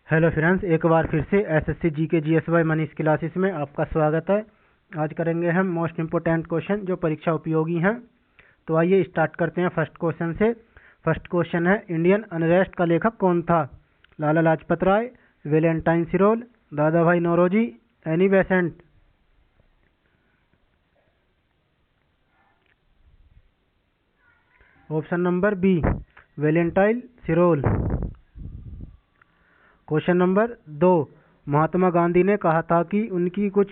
Hello friends, एक बार फिर से SSC GK GSY Manish classes में आपका स्वागत है। आज करेंगे हम मोस्ट इम्पोर्टेंट क्वेश्चन जो परीक्षा उपयोगी हैं। तो आइए स्टार्ट करते हैं फर्स्ट क्वेश्चन से। फर्स्ट क्वेश्चन है, इंडियन अनरेस्ट का लेखक कौन था? Lala Lajpat Rai, Valentine Chirol, Dadabhai Naoroji, Annie Besant. Option number B, Valentine Chirol. Question number 2, Mahatma Gandhi ने कहा था कि उनकी कुछ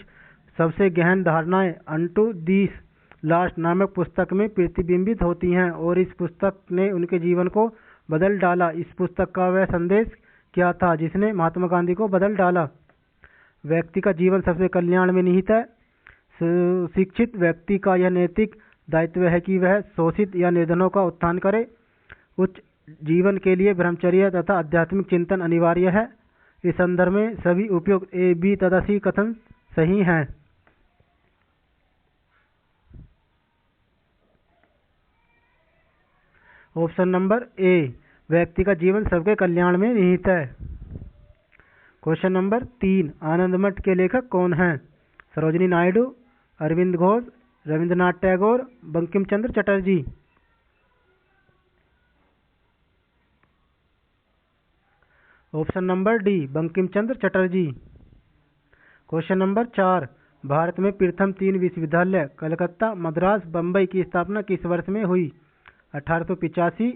सबसे गहन धारणाएं अनटू दिस लास्ट नामक पुस्तक में प्रतिबिंबित होती हैं और इस पुस्तक ने उनके जीवन को बदल डाला। इस पुस्तक का वह संदेश क्या था जिसने महात्मा गांधी को बदल डाला? व्यक्ति का जीवन सबसे कल्याण में निहित है। शिक्षित व्यक्ति का यह नैतिक दायित्व है कि वह शोषित या निर्धनों का उत्थान करे। उच्च जीवन के लिए ब्रह्मचर्य तथा आध्यात्मिक चिंतन अनिवार्य है। इस संदर्भ में सभी उपयुक्त ए, बी तथा सी कथन सही हैं। ऑप्शन नंबर ए, व्यक्ति का जीवन सबके कल्याण में निहित है। क्वेश्चन नंबर 3, आनंद मठ के लेखक कौन हैं? Sarojini Naidu, Arvind Ghosh, Rabindranath Tagore, Bankim Chandra Chatterjee. Option number D, Bankim Chandra Chatterjee. Question number 4, Bharat में प्रथम 3 विश्वविद्यालय कलकत्ता, मद्रास, बम्बई की स्थापना किस वर्ष में हुई? 1885,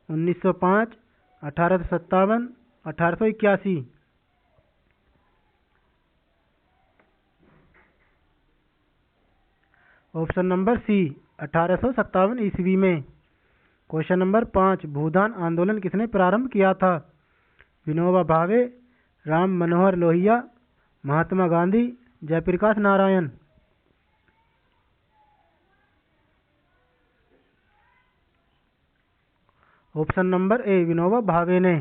1905, 1857, 1881। ऑप्शन नंबर सी, 1857 ईस्वी में। क्वेश्चन नंबर 5, भूदान आंदोलन किसने प्रारंभ किया था? Vinoba Bhave, Ram Manohar Lohia, Mahatma Gandhi, Jayaprakash Narayan. Option number A, Vinoba Bhave ने।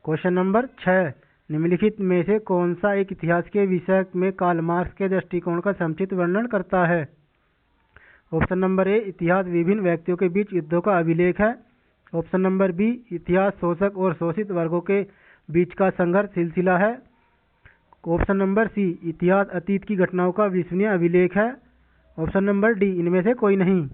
क्वेश्चन नंबर 6, निम्नलिखित में से कौन सा एक इतिहास के विषय में कार्ल मार्क्स के दृष्टिकोण का संक्षिप्त वर्णन करता है? ऑप्शन नंबर ए, इतिहास विभिन्न व्यक्तियों के बीच युद्धों का अभिलेख है। ऑप्शन नंबर बी, इतिहास शोषक और शोषित वर्गों के बीच का संघर्ष सिलसिला है। ऑप्शन नंबर सी, इतिहास अतीत की घटनाओं का विश्वसनीय अभिलेख है। ऑप्शन नंबर डी, इनमें से कोई नहीं।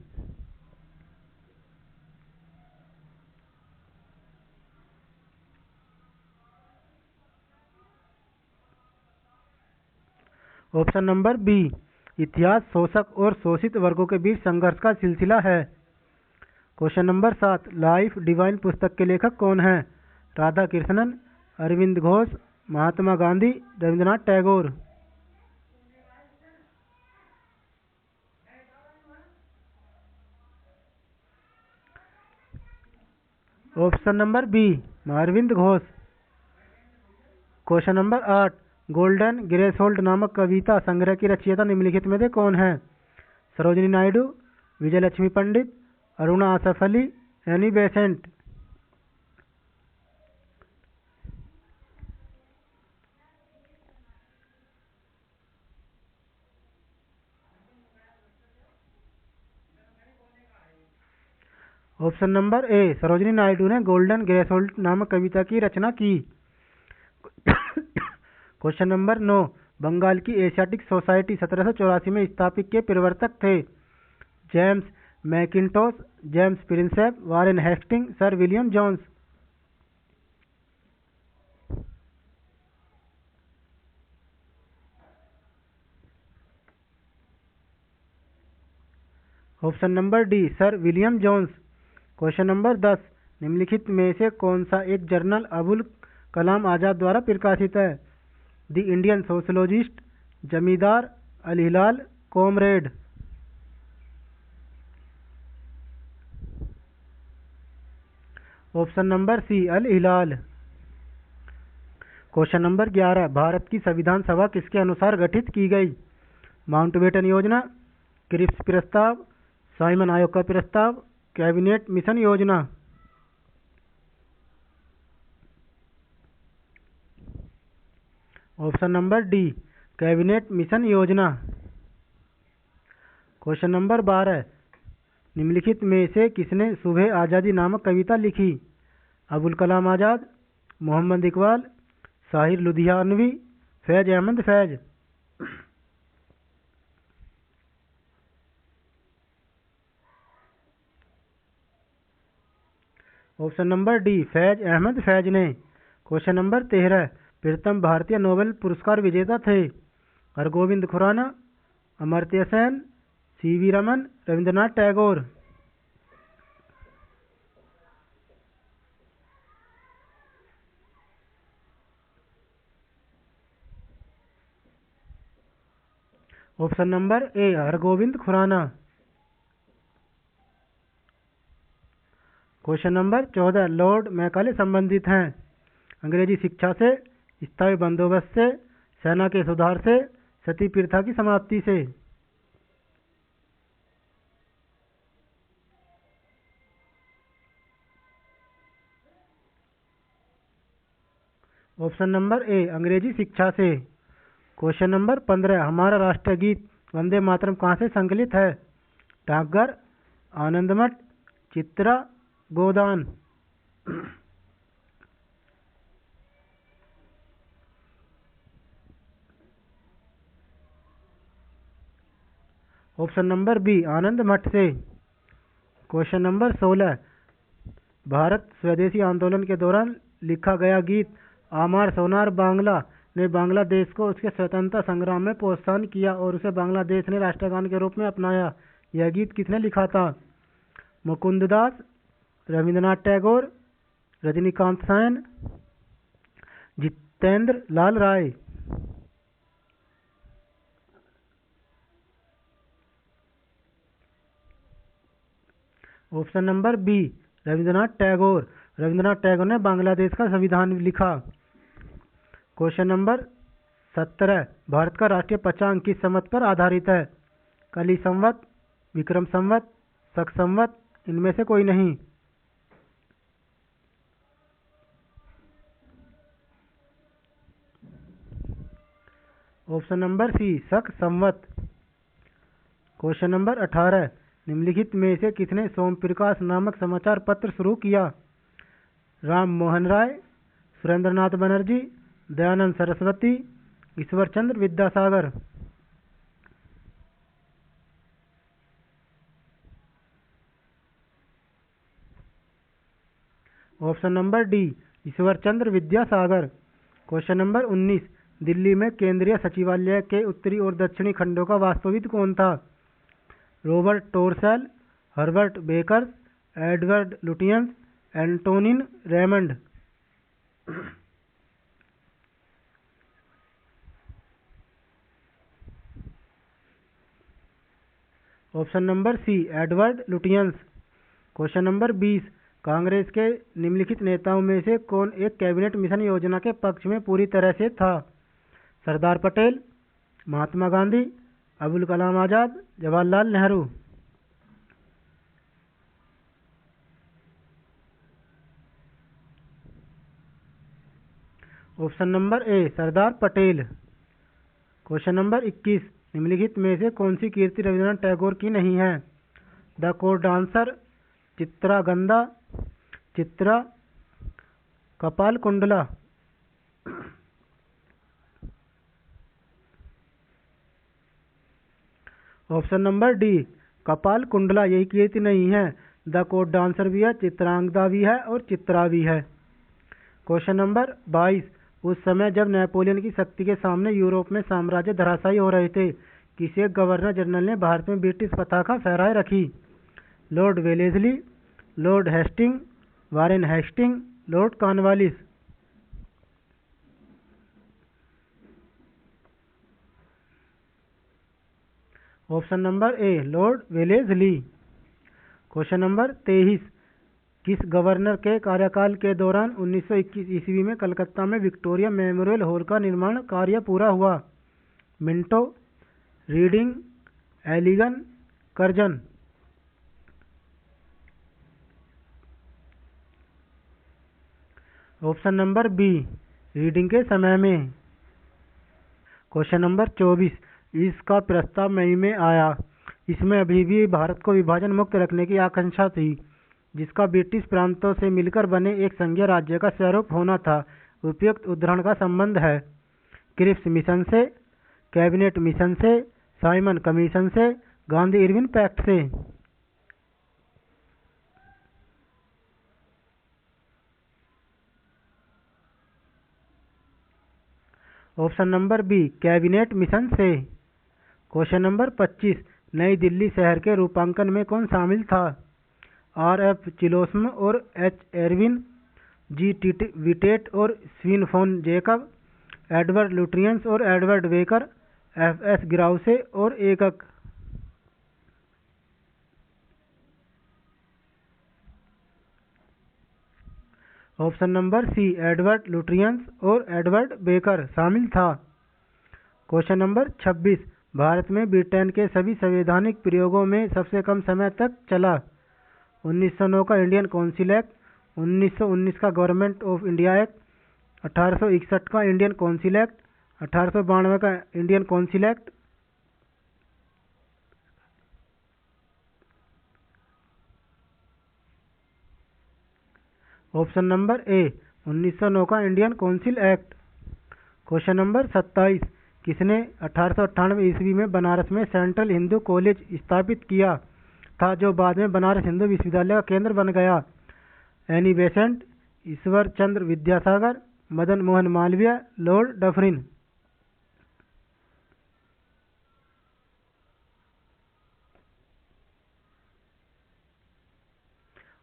ऑप्शन नंबर बी, इतिहास शोषक और शोषित वर्गों के बीच संघर्ष का सिलसिला है। क्वेश्चन नंबर 7, लाइफ डिवाइन पुस्तक के लेखक कौन हैं? Radha Krishnan, Arvind Ghosh, Mahatma Gandhi, Rabindranath Tagore. Option number B, Arvind Ghosh. Question number 8, golden threshold नामक कविता संग्रह की रचयिता निम्नलिखित में से कौन है? Sarojini Naidu, Vijayalakshmi Pandit, Aruna Asaf Ali, Annie Besant. Option number A, Sarojini Naidu ने गोल्डन ग्रेसहोल्ड नामक कविता की रचना की। क्वेश्चन नंबर 9, बंगाल की एशियाटिक सोसाइटी 1784 में स्थापित के प्रवर्तक थे? James Mackintosh, James Prinsep, Warren Hastings, sir William Jones. Option number D, sir William Jones. Question number 10, निम्नलिखित में से कौन सा एक जर्नल अबुल कलाम आजाद द्वारा प्रकाशित है? द इंडियन सोशलोजिस्ट, जमींदार, अल हिलाल, कॉमरेड। ऑप्शन नंबर सी, अल हिलाल। क्वेश्चन नंबर 11, भारत की संविधान सभा किसके अनुसार गठित की गई? माउंटबेटन योजना, क्रिप्स प्रस्ताव, साइमन आयोग का प्रस्ताव, कैबिनेट मिशन योजना। Option number D, cabinet mission योजना। क्वेश्चन नंबर 12, निम्नलिखित में से किसने सुबह आज़ादी नामक कविता लिखी? Abul Kalam Azad, Mohammad Iqbal, Sahir Ludhianvi, Faiz Ahmed Faiz. Option number D, Faiz Ahmed Faiz ने। क्वेश्चन नंबर 13, प्रथम भारतीय नोबेल पुरस्कार विजेता थे? Hargobind Khorana, Amartya Sen, C V Raman, Rabindranath Tagore. Option number A, Hargobind Khorana. Question number 14, Lord Macaulay संबंधित हैं? अंग्रेजी शिक्षा से, स्थायी बंदोबस्त से, सेना के सुधार से, सती प्रथा की समाप्ति से। ऑप्शन नंबर ए, अंग्रेजी शिक्षा से। क्वेश्चन नंबर 15, हमारा राष्ट्रीय गीत वंदे मातरम कहाँ से संकलित है? डाकघर, आनंदमठ, चित्रा, गोदान। ऑप्शन नंबर बी, आनंद मठ से। क्वेश्चन नंबर 16, भारत स्वदेशी आंदोलन के दौरान लिखा गया गीत आमार सोनार बांग्ला ने बांग्लादेश को उसके स्वतंत्रता संग्राम में प्रोत्साहन किया और उसे बांग्लादेश ने राष्ट्रगान के रूप में अपनाया। यह गीत किसने लिखा था? Mukunda Das, Rabindranath Tagore, Rajanikanta Sen, Jitendra Lal Roy. Option number B, Rabindranath Tagore. Rabindranath Tagore ने बांग्लादेश का संविधान लिखा। क्वेश्चन नंबर 17, भारत का राष्ट्रीय पंचांग किस संवत पर आधारित है? कली संवत, विक्रम संवत, शक संवत, इनमें से कोई नहीं। ऑप्शन नंबर सी, शक संवत। क्वेश्चन नंबर 18, निम्नलिखित में से किसने सोम प्रकाश नामक समाचार पत्र शुरू किया? Ram Mohan Roy, Surendranath Banerjee, Dayanand Saraswati, Ishwar Chandra Vidyasagar. Option number D, Ishwar Chandra Vidyasagar. Question number 19, Delhi में केंद्रीय सचिवालय के उत्तरी और दक्षिणी खंडों का वास्तुविद कौन था? Robert Tor Russell, Herbert Baker, Edward Lutyens, Antonin Raymond. Option number C, Edward Lutyens. Question number 20, Congress के निम्नलिखित नेताओं में से कौन एक कैबिनेट मिशन योजना के पक्ष में पूरी तरह से था? Sardar Patel, Mahatma Gandhi, Abul Kalam Azad, Jawaharlal Nehru. Option number A, Sardar Patel. Question number 21, निम्नलिखित में से कौन सी कीर्ति रविंद्रनाथ टैगोर की नहीं है? The court dancer, Chitrangada, Chitra, Kapalkundala. Option number D, कपाल कुंडला, यही कीर्ति नहीं है। द कोर्ट डांसर भी है, चित्रांगदा भी है और चित्रा भी है। क्वेश्चन नंबर 22, उस समय जब नेपोलियन की शक्ति के सामने यूरोप में साम्राज्य धराशायी हो रहे थे, किसी एक गवर्नर जनरल ने भारत में ब्रिटिश पताका फहराए रखी? Lord Wellesley, Lord Hastings, Warren Hastings, Lord Cornwallis. Option number A, Lord Wellesley. Question number 23, किस गवर्नर के कार्यकाल के दौरान 1921 ईस्वी में कलकत्ता में विक्टोरिया मेमोरियल हॉल का निर्माण कार्य पूरा हुआ? Minto, Reading, Elgin, Curzon. Option number B, Reading के समय में। क्वेश्चन नंबर 24, इसका प्रस्ताव मई में आया। इसमें अभी भी भारत को विभाजन मुक्त रखने की आकांक्षा थी, जिसका ब्रिटिश प्रांतों से मिलकर बने एक संघीय राज्य का स्वरूप होना था। उपयुक्त उद्धरण का संबंध है? क्रिप्स मिशन से, कैबिनेट मिशन से, साइमन कमीशन से, गांधी इरविन पैक्ट से। Option number B, cabinet mission से। क्वेश्चन नंबर 25, नई दिल्ली शहर के रूपांकन में कौन शामिल था? आर एफ चिलोस्म और एच एरविन, जी विटेट और स्वीन फोन जेकब, एडवर्ड लुट्रियंस और एडवर्ड बेकर, एफ एस ग्राउसे और एकक। ऑप्शन नंबर सी, एडवर्ड लुट्रियंस और एडवर्ड बेकर शामिल था। क्वेश्चन नंबर 26, भारत में ब्रिटेन के सभी संवैधानिक प्रयोगों में सबसे कम समय तक चला? 1909 का इंडियन काउंसिल एक्ट, 1919 का गवर्नमेंट ऑफ इंडिया एक्ट, 1861 का इंडियन काउंसिल एक्ट, 1892 का Indian council act. Option number ए, 1909 का Indian council act. Question number 27, किसने 1898 ईस्वी में बनारस में सेंट्रल हिंदू कॉलेज स्थापित किया था, जो बाद में बनारस हिंदू विश्वविद्यालय का केंद्र बन गया? Annie Besant, Ishwar Chandra Vidyasagar, Madan Mohan Malviya, Lord Dufferin.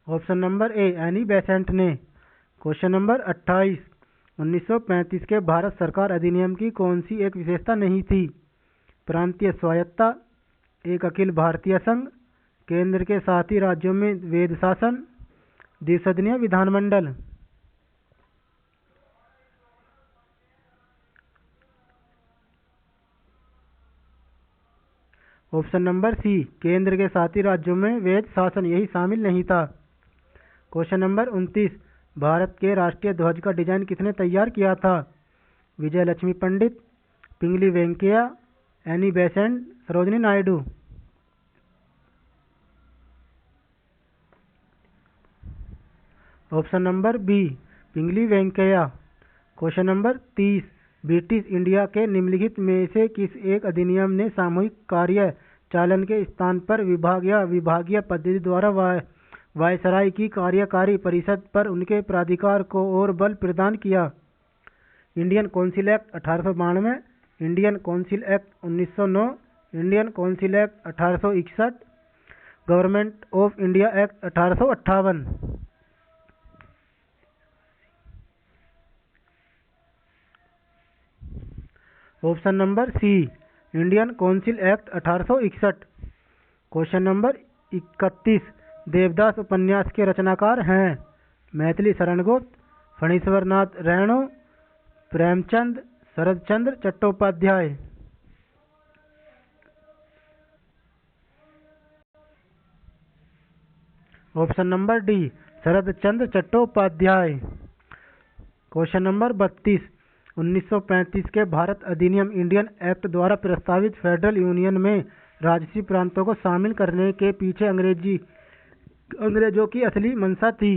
Option number ए, एनी बेसेंट ने। क्वेश्चन नंबर 28, 1935 के भारत सरकार अधिनियम की कौन सी एक विशेषता नहीं थी? प्रांतीय स्वायत्तता, एक अखिल भारतीय संघ, केंद्र के साथ ही राज्यों में वेद शासन, द्विसदनीय विधानमंडल। ऑप्शन नंबर सी, केंद्र के साथ ही राज्यों में वेद शासन, यही शामिल नहीं था। क्वेश्चन नंबर 29, भारत के राष्ट्रीय ध्वज का डिजाइन किसने तैयार किया था? Vijaya Lakshmi Pandit, Pingali Venkayya, Annie Besant, Sarojini Naidu. Option number B, Pingali Venkayya. Question number 30, British India के निम्नलिखित में से किस एक अधिनियम ने सामूहिक कार्य चालन के स्थान पर विभाग या विभागीय पद्धति द्वारा वायसराय की कार्यकारी परिषद पर उनके प्राधिकार को और बल प्रदान किया? Indian council act 1892, Indian council act 1909, Indian council act 1861, government of India act 1858। Option number C, Indian council act 1861। Question number 31, Devdas उपन्यास के रचनाकार हैं? Maithili Sharangupt, Phanishwar Nath Renu, Premchand, Sharatchandra Chattopadhyay. Option number D, Sharatchandra Chattopadhyay. Question number 32, 1935 के भारत अधिनियम इंडियन एक्ट द्वारा प्रस्तावित फेडरल यूनियन में राजसी प्रांतों को शामिल करने के पीछे अंग्रेजों की असली मंशा थी?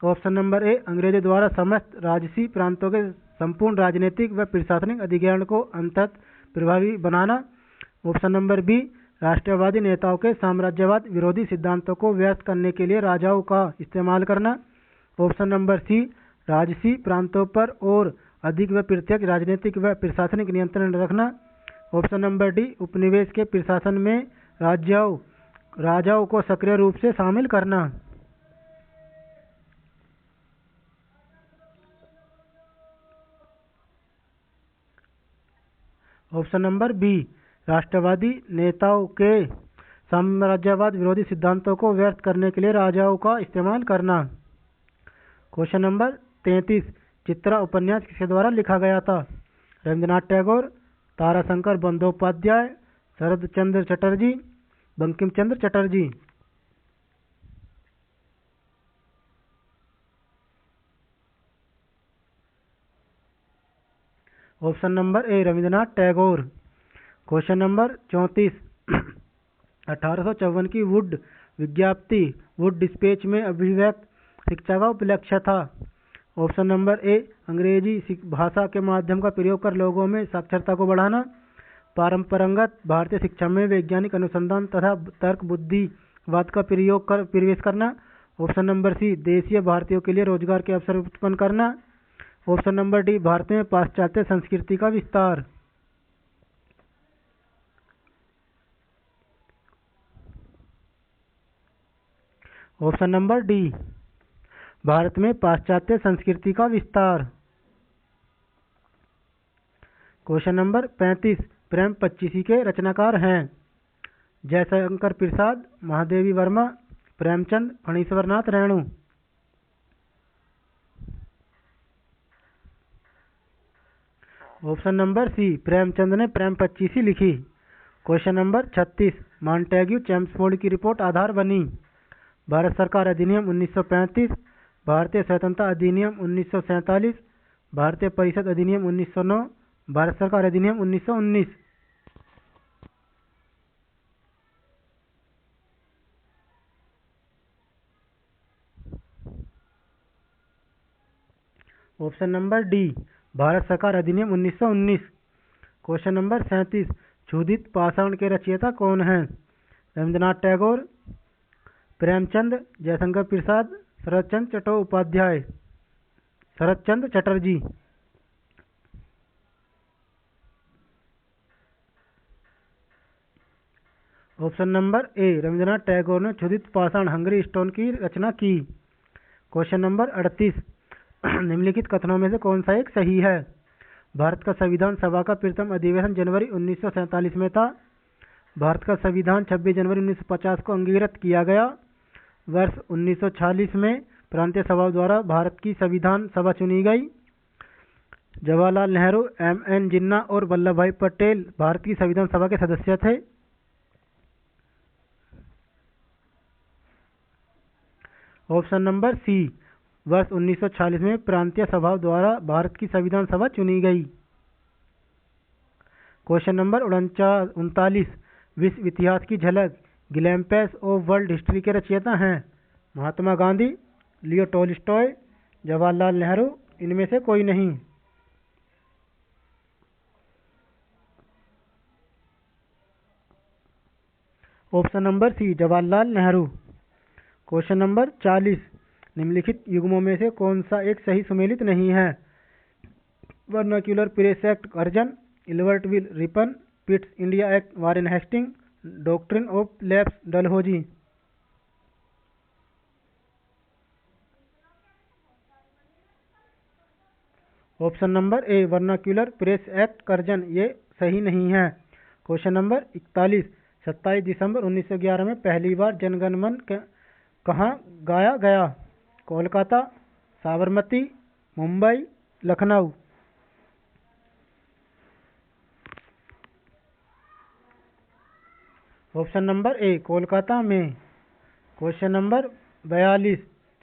ऑप्शन नंबर ए, अंग्रेजों द्वारा समस्त राजसी प्रांतों के संपूर्ण राजनीतिक व प्रशासनिक अधिग्रहण को अंततः प्रभावी बनाना। ऑप्शन नंबर बी, राष्ट्रवादी नेताओं के साम्राज्यवाद विरोधी सिद्धांतों को व्यक्त करने के लिए राजाओं का इस्तेमाल करना। ऑप्शन नंबर सी, राजसी प्रांतों पर और अधिक व प्रत्यक्ष राजनीतिक व प्रशासनिक नियंत्रण रखना। ऑप्शन नंबर डी, उपनिवेश के प्रशासन में राजाओं को सक्रिय रूप से शामिल करना। ऑप्शन नंबर बी, राष्ट्रवादी नेताओं के साम्राज्यवाद विरोधी सिद्धांतों को व्यक्त करने के लिए राजाओं का इस्तेमाल करना। क्वेश्चन नंबर 33, चित्रा उपन्यास किसके द्वारा लिखा गया था? Rabindranath Tagore, Tarashankar Bandyopadhyay, Sharat Chandra Chatterjee, Bankim Chandra Chatterjee. Option number A, Rabindranath Tagore. Question number 34, 1854 की वुड विज्ञप्ति, वुड डिस्पैच में अभिव्यक्त शिक्षा का उपलक्ष्य था? ऑप्शन नंबर ए अंग्रेजी भाषा के माध्यम का प्रयोग कर लोगों में साक्षरता को बढ़ाना। परंपरागत भारतीय शिक्षा में वैज्ञानिक अनुसंधान तथा तर्क बुद्धिवाद का प्रवेश करना। ऑप्शन नंबर सी देशीय भारतीयों के लिए रोजगार के अवसर उत्पन्न करना। ऑप्शन नंबर डी भारत में पाश्चात्य संस्कृति का विस्तार। ऑप्शन नंबर डी भारत में पाश्चात्य संस्कृति का विस्तार। क्वेश्चन नंबर 35 प्रेम पच्चीसी के रचनाकार हैं। Jaishankar Prasad, Mahadevi Verma, Premchand, Phanishwarnath Renu. Option number C Premchand ने प्रेम पच्चीसी लिखी। क्वेश्चन नंबर 36 मॉन्टेग्यू चेम्सफोर्ड की रिपोर्ट आधार बनी। भारत सरकार अधिनियम 1935, भारतीय स्वतंत्रता अधिनियम 1947, भारतीय परिषद अधिनियम 1909, भारत सरकार अधिनियम 1919। ऑप्शन नंबर डी भारत सरकार अधिनियम 1919। क्वेश्चन नंबर 37 क्षुधित पाषाण के रचयिता कौन हैं? Rabindranath Tagore, Premchand, Jaishankar Prasad, Sharatchandra Chattopadhyay. Sharatchandra Chatterjee. Option number A Rabindranath Tagore ने क्षुधित पाषाण हंगरी स्टोन की रचना की। क्वेश्चन नंबर 38 निम्नलिखित कथनों में से कौन सा एक सही है? भारत का संविधान सभा का प्रथम अधिवेशन जनवरी 1947 में था। भारत का संविधान 26 जनवरी 1950 को अंगीकृत किया गया। वर्ष 1946 में प्रांतीय सभा द्वारा भारत की संविधान सभा चुनी गई। जवाहरलाल नेहरू, एम.एन. जिन्ना और वल्लभ भाई पटेल भारत की संविधान सभा के सदस्य थे। ऑप्शन नंबर सी वर्ष 1946 में प्रांतीय सभा द्वारा भारत की संविधान सभा चुनी गई। क्वेश्चन नंबर 39 विश्व इतिहास की झलक ग्लैम्पस ऑफ वर्ल्ड हिस्ट्री के रचयिता हैं। महात्मा गांधी, लियो टोल्स्टॉय, जवाहरलाल नेहरू, इनमें से कोई नहीं। Option number C Jawaharlal Nehru. Question number 40 निम्नलिखित युग्मों में से कौन सा एक सही सुमेलित नहीं है? Vernacular press act Curzon, Ilbert bill Ripon, Pitt's India act Warren Hastings, doctrine of lapse Dalhousie. Option number A vernacular press act Curzon ये सही नहीं है। क्वेश्चन नंबर 41 27 दिसंबर 1911 में पहली बार जनगण मन कहाँ गाया गया? Kolkata, Sabarmati, Mumbai, Lucknow. Option number A Kolkata में। क्वेश्चन नंबर 42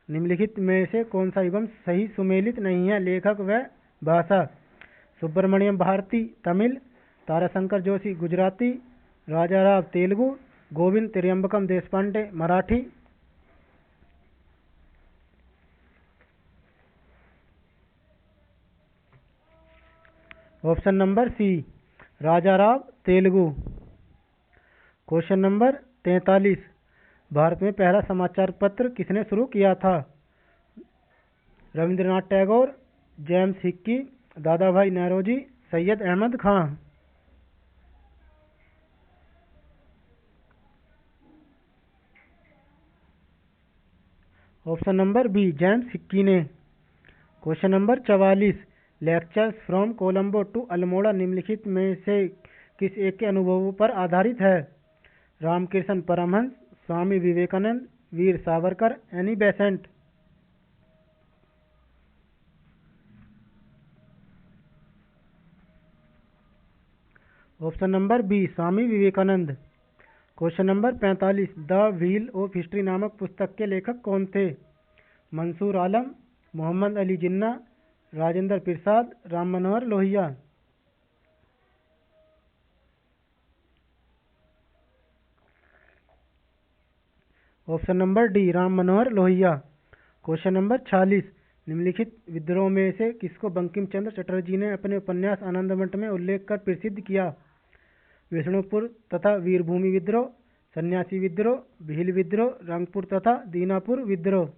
निम्नलिखित में से कौन सा युग्म सही सुमेलित नहीं है? लेखक व भाषा Subramanya Bharati Tamil, Tarashankar Joshi Gujarati, Raja Rao Telugu, Govind Tryambakam Deshpande Marathi. Option number C Raja Rao Telugu. Question number 43 Bharat में पहला समाचार पत्र किसने शुरू किया था? Rabindranath Tagore, James Hicky, Dadabhai Naoroji, Syed Ahmed Khan. Option number B James Hicky ने। Question number 44 lectures from Colombo to Almora निम्नलिखित में से किस एक के अनुभवों पर आधारित है? Ramakrishna Paramhansa, Swami Vivekananda, Veer Savarkar, Annie Besant. Option number B Swami Vivekananda. Question number 45 the wheel of history नामक पुस्तक के लेखक कौन थे? Mansoor Alam, Mohammad Ali Jinnah, Rajendra Prasad, Ram Manohar Lohia. Option number D Ram Manohar Lohia. Question number 46 निम्नलिखित विद्रोह में से किसको बंकिम चंद्र चटर्जी ने अपने उपन्यास आनंदमठ में उल्लेख कर प्रसिद्ध किया? विष्णुपुर तथा वीरभूमि विद्रोह, सन्यासी विद्रोह, भील विद्रोह, रंगपुर तथा दीनापुर विद्रोह।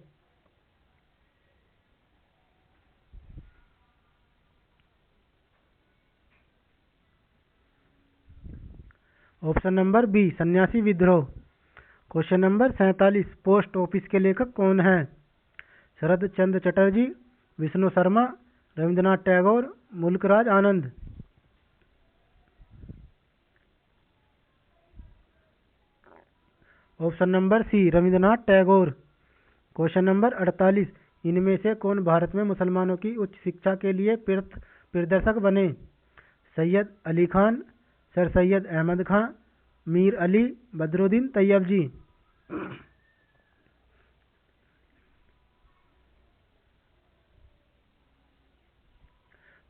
ऑप्शन नंबर बी, सन्यासी विद्रोह। क्वेश्चन नंबर 47, पोस्ट ऑफिस के लेखक कौन हैं? Sharat Chandra Chatterjee, Vishnu Sharma, Rabindranath Tagore, Mulkraj Anand. Option number C, Rabindranath Tagore. Question number 48, इनमें से कौन भारत में मुसलमानों की उच्च शिक्षा के लिए प्रदर्शक बने? Syed Ali Khan, Sir Syed Ahmed Khan, Mir Ali, Badruddin Tyabji.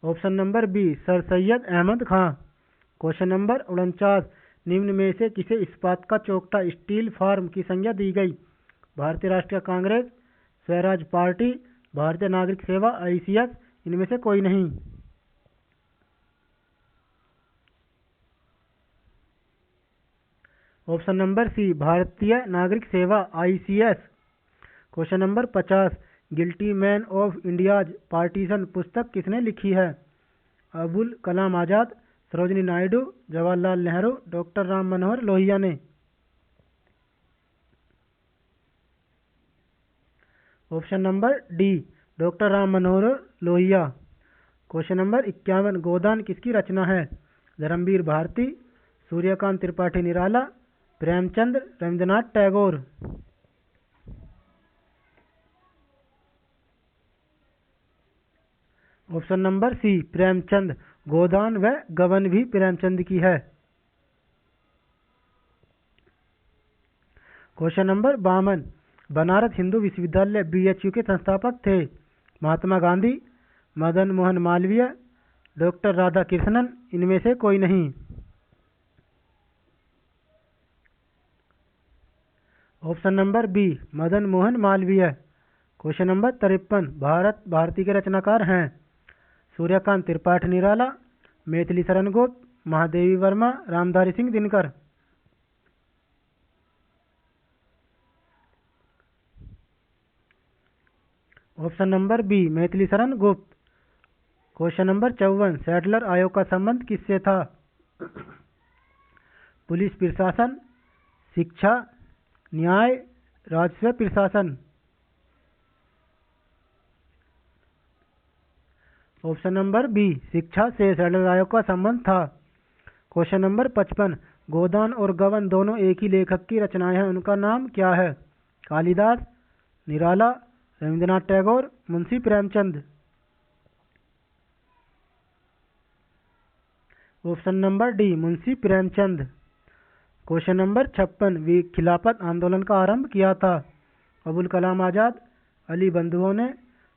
Option number B, Sir Syed Ahmed Khan. Question number 49, निम्न में से किसे इस्पात का चौकटा स्टील फार्म की संज्ञा दी गई? भारतीय राष्ट्रीय कांग्रेस, स्वराज पार्टी, भारतीय नागरिक सेवा, ICS, इनमें से कोई नहीं। ऑप्शन नंबर सी, भारतीय नागरिक सेवा, ICS। Question number 50, guilty men of India's partition पुस्तक किसने लिखी है? अबुल कलाम आजाद, सरोजिनी नायडू, जवाहरलाल नेहरू, डॉक्टर राम मनोहर लोहिया ने। Option number D, doctor Ram Manohar Lohia. Question number 51, Godan किसकी रचना है? Dharamvir Bharati, Suryakant Tripathi Nirala, Premchand, Rabindranath Tagore. Option number C, Premchand. Godan व गबन भी प्रेमचंद की है। क्वेश्चन नंबर 52, बनारस हिंदू विश्वविद्यालय BHU के संस्थापक थे? महात्मा गांधी, मदन मोहन मालवीय, डॉक्टर राधा कृष्णन, इनमें से कोई नहीं। Option number B, Madan Mohan Malaviya. Question number 53, Bharati के रचनाकार हैं? Suryakant Tripathi Nirala, Maithili Sharan Gupt, Mahadevi Verma, Ramdhari Singh Dinkar. Option number B, Maithili Sharan Gupt. Question number 54, Sadler आयोग का संबंध किससे था? पुलिस प्रशासन, शिक्षा, न्याय, राजस्व प्रशासन। ऑप्शन नंबर बी, शिक्षा से सैडलर आयोग का संबंध था। क्वेश्चन नंबर 55, गोदान और गबन दोनों एक ही लेखक की रचनाएं हैं, उनका नाम क्या है? Kalidas, Nirala, Rabindranath Tagore, Munshi Premchand. Option number D, Munshi Premchand. Question number 56, Khilafat आंदोलन का आरंभ किया था? अबुल कलाम आजाद, अली बंधुओं ने,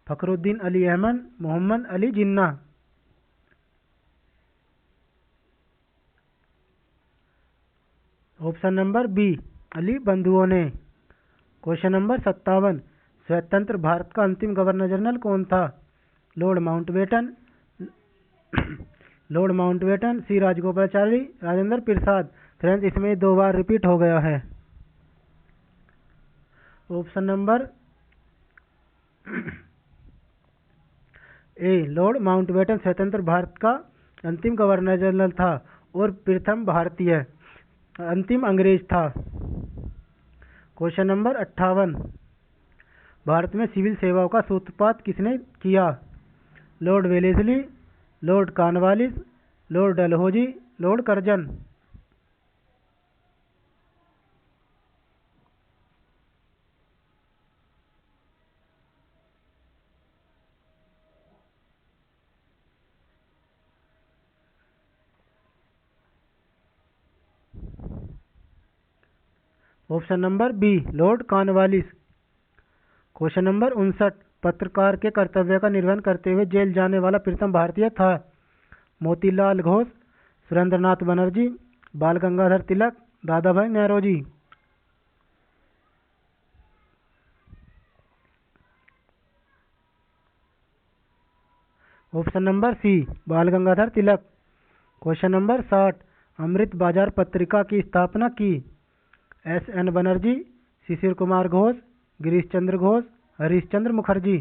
फखरुद्दीन अली अहमद, मोहम्मद अली जिन्ना। ऑप्शन नंबर बी, अली बंधुओं ने। क्वेश्चन नंबर 57, स्वतंत्र भारत का अंतिम गवर्नर जनरल कौन था? लॉर्ड माउंटबेटन, लॉर्ड माउंटबेटन, सी राजगोपालाचारी, राजेंद्र प्रसाद। फ्रेंड्स, इसमें 2 बार रिपीट हो गया है। Option number A, Lord Mountbatten स्वतंत्र भारत का अंतिम गवर्नर जनरल था और प्रथम भारतीय अंतिम अंग्रेज था। क्वेश्चन नंबर 58, भारत में सिविल सेवाओं का सूत्रपात किसने किया? Lord Wellesley, Lord Cornwallis, Lord Dalhousie, Lord Curzon. Option number B, Lord Cornwallis. Question number 59, पत्रकार के कर्तव्य का निर्वहन करते हुए जेल जाने वाला प्रथम भारतीय था? मोतीलाल घोष, सुरेंद्रनाथ बनर्जी, बाल गंगाधर तिलक, दादा भाई नौरोजी। ऑप्शन नंबर सी बाल गंगाधर तिलक। क्वेश्चन नंबर 60, अमृत बाजार पत्रिका की स्थापना की? S N Banerjee, Shishir Kumar Ghosh, Girish Chandra Ghosh, Harish Chandra Mukherjee.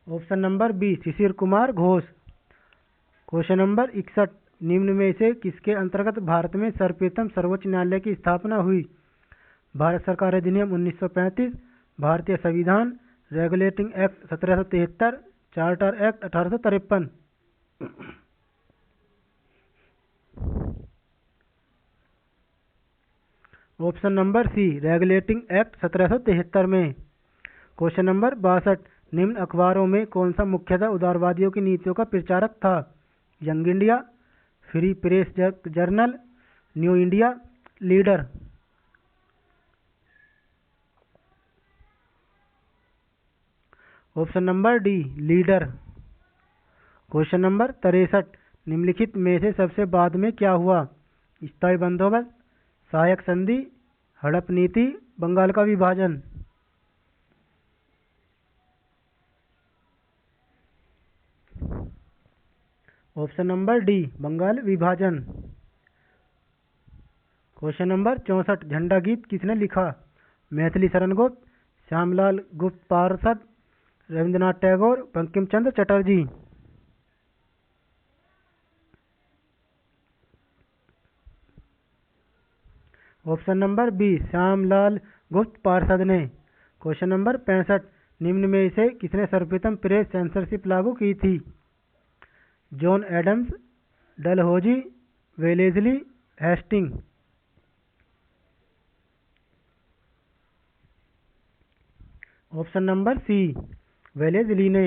Option number B Shishir Kumar Ghosh. Question number 61, निम्न में से किसके अंतर्गत भारत में सर्वप्रथम सर्वोच्च न्यायालय की स्थापना हुई? भारत सरकार अधिनियम 1935, भारतीय संविधान, regulating act 1773, charter act 1853। Option number C regulating act 1773 में। क्वेश्चन नंबर 62, निम्न अखबारों में कौन सा मुख्यतः उदारवादियों की नीतियों का प्रचारक था? Young India, free press journal, new India, leader. Option number D leader. Question number 63, निम्नलिखित में से सबसे बाद में क्या हुआ? स्थायी बंदोबस्त, सहायक संधि, हड़प नीति, बंगाल का विभाजन। ऑप्शन नंबर डी बंगाल विभाजन। क्वेश्चन नंबर 64, झंडा गीत किसने लिखा? मैथिली शरण गुप्त, Shyamlal Gupt Parshad, Rabindranath Tagore, Bankim Chandra Chatterjee. Option number B Shyamlal Gupt Parshad ने। क्वेश्चन नंबर 65, निम्न में से किसने सर्वप्रथम प्रेस सेंसरशिप लागू की थी? John Adams, Dalhousie, Wellesley, Hastings. Option number C Wellesley ने।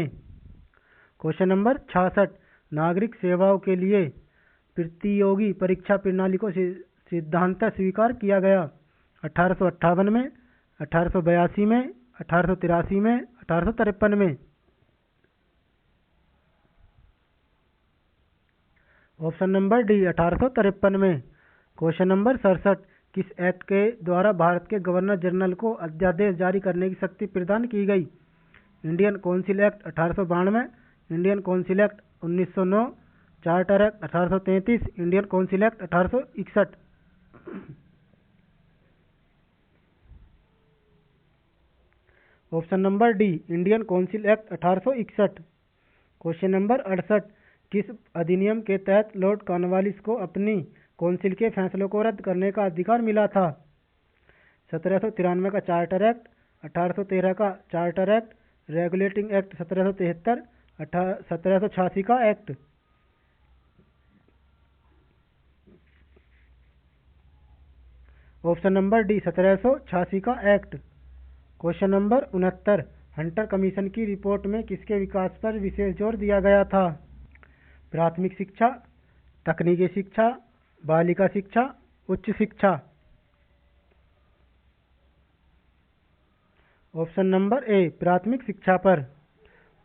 क्वेश्चन नंबर 66, नागरिक सेवाओं के लिए प्रतियोगी परीक्षा प्रणाली को सिद्धांत स्वीकार किया गया? 1858 में, 1882 में, 1883 में, 1853 में। ऑप्शन नंबर डी 1853 में। क्वेश्चन नंबर 67, किस एक्ट के द्वारा भारत के गवर्नर जनरल को अध्यादेश जारी करने की शक्ति प्रदान की गई? Indian council act 1892, Indian council act 1909, charter act 1833, Indian council act 1861। Option number D Indian council act 1861। Question number 68, किस अधिनियम के तहत लॉर्ड कॉर्नवालिस को अपनी काउंसिल के फैसलों को रद्द करने का अधिकार मिला था? 1793 का चार्टर एक्ट, 1813 का चार्टर एक्ट, रेगुलेटिंग एक्ट 1773, 1786 का एक्ट। ऑप्शन नंबर डी 1786 का act. Question number 69, Hunter commission की रिपोर्ट में किसके विकास पर विशेष जोर दिया गया था? प्राथमिक शिक्षा, तकनीकी शिक्षा, बालिका शिक्षा, उच्च शिक्षा। ऑप्शन नंबर ए प्राथमिक शिक्षा पर।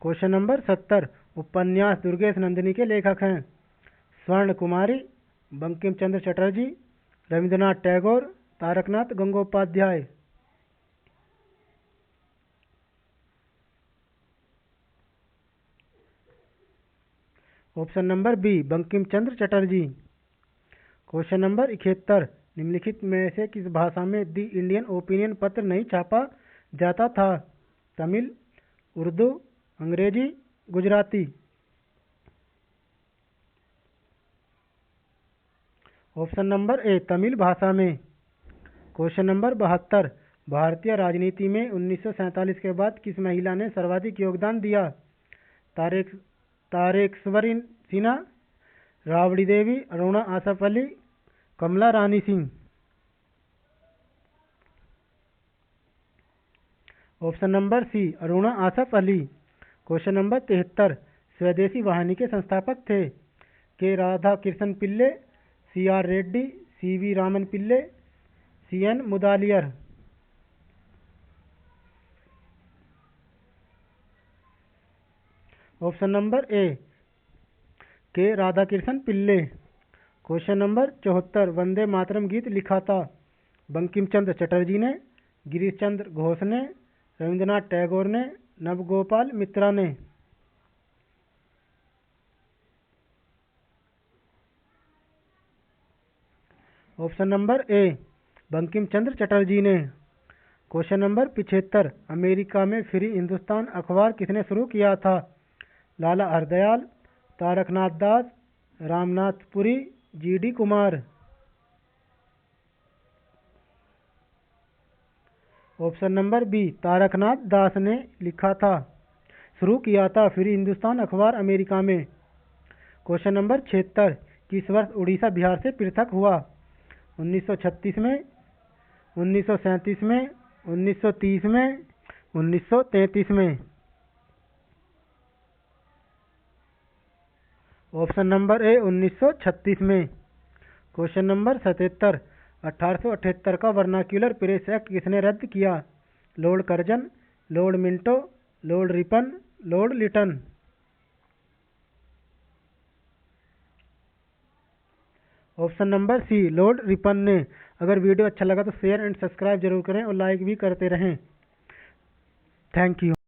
क्वेश्चन नंबर 70, उपन्यास दुर्गेश नंदिनी के लेखक हैं? Swarna Kumari, Bankim Chandra Chatterjee, Rabindranath Tagore, Taraknath Gangopadhyay. Option number B Bankim Chandra Chatterjee. Question number 71, निम्नलिखित में से किस भाषा में दी इंडियन ओपिनियन पत्र नहीं छापा जाता था? तमिल, उर्दू, अंग्रेजी, गुजराती। ऑप्शन नंबर ए तमिल भाषा में। क्वेश्चन नंबर 72, भारतीय राजनीति में 1947 के बाद किस महिला ने सर्वाधिक योगदान दिया? Tareshwari Sinha, Rabri Devi, Aruna Asaf Ali, Kamla Rani Singh. Option number C Aruna Asaf Ali. Question number 73, Swadeshi Vahini के संस्थापक थे? K Radha Krishna Pillai, C R Reddy, C V Raman Pillai, C N Mudaliar. Option number A K Radhakrishna Pillai. Question number 74, Vande Mataram गीत लिखा था? बंकिम चंद्र चटर्जी ने, गिरीश चंद्र घोष ने, रविंद्रनाथ टैगोर ने, नवगोपाल मित्रा ने। Option number A Bankim Chandra Chatterjee ने। क्वेश्चन नंबर 75, अमेरिका में फ्री हिंदुस्तान अखबार किसने शुरू किया था? Lala Hardayal, Taraknath Das, Ramnath Puri, GD Kumar. Option number B Taraknath Das ने लिखा था, शुरू किया था फ्री हिंदुस्तान अखबार अमेरिका में। क्वेश्चन नंबर 76, किस वर्ष उड़ीसा बिहार से पृथक हुआ? 1936 में, 1937 में, 1930 में, 1933 में। ऑप्शन नंबर ए 1936 में। क्वेश्चन नंबर 77, 1878 का वर्नाक्यूलर प्रेस एक्ट किसने रद्द किया? Lord Curzon, Lord Minto, Lord Ripon, Lord Lytton. Option number C Lord Ripon ने। अगर वीडियो अच्छा लगा तो शेयर एंड सब्सक्राइब जरूर करें और लाइक भी करते रहें। Thank you.